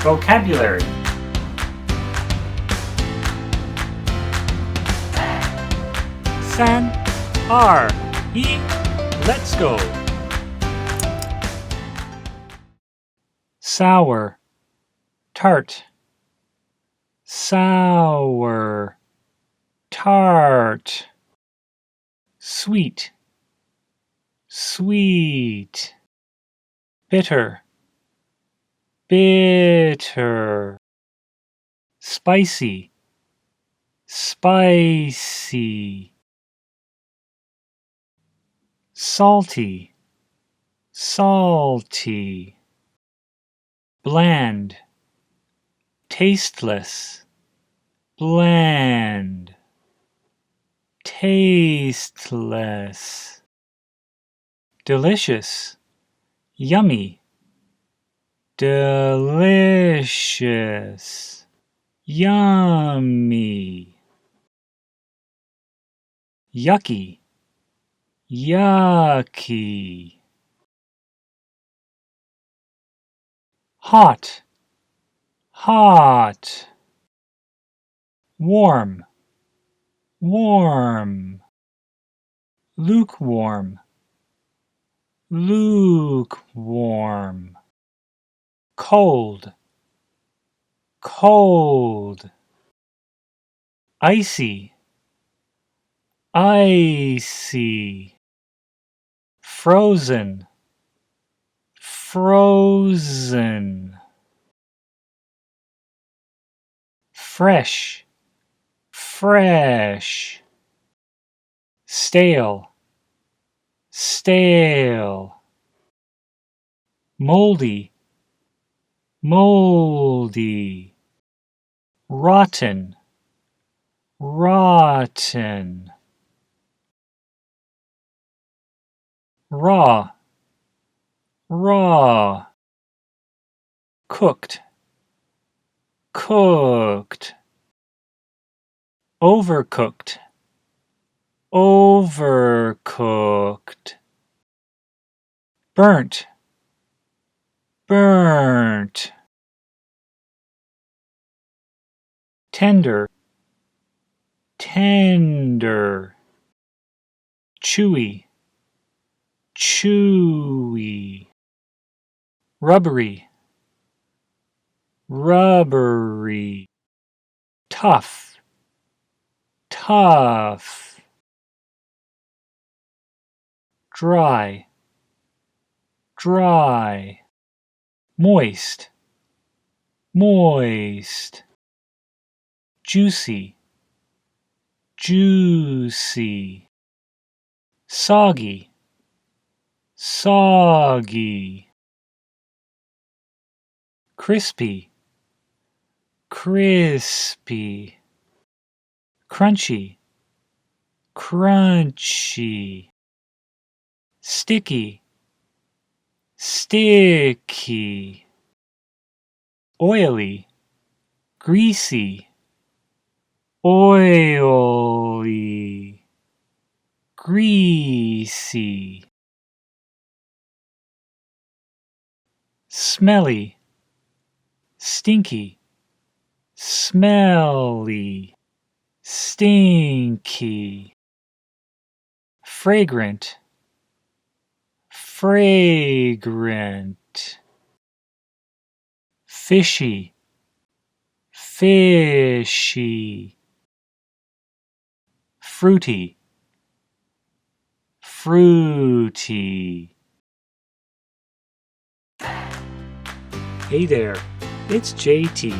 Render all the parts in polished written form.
Vocabulary. San, R, E, let's go. Sour, tart. Sour, tart. Sweet, sweet. Bitter, bitter. Spicy, spicy. Salty, salty. Bland, tasteless. Bland, tasteless. Delicious, yummy. Delicious, yummy. Yucky, yucky. Hot, hot. Warm, warm. Lukewarm, lukewarm. Cold, cold. Icy, icy. Frozen, frozen. Fresh, fresh. Stale, stale. Moldy, moldy. Rotten, rotten. Raw, raw. Cooked, cooked. Overcooked, overcooked. Burnt, burnt. Tender, tender. Chewy, chewy. Rubbery, rubbery. Tough, tough. Dry, dry. Moist, moist. Juicy, juicy. Soggy, soggy. Crispy, crispy. Crunchy, crunchy. Sticky, sticky. Oily, greasy, oily. Greasy. Smelly, stinky. Smelly, stinky. Fragrant, fragrant. Fishy, fishy. Fruity, fruity. Hey there, it's JT.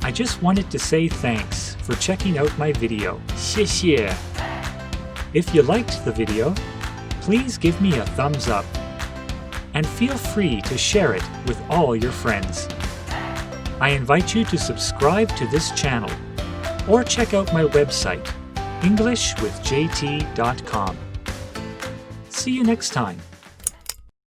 I just wanted to say thanks for checking out my video. 谢谢. If you liked the video, please give me a thumbs up. And feel free to share it with all your friends. I invite you to subscribe to this channel or check out my website, englishwithjt.com. See you next time.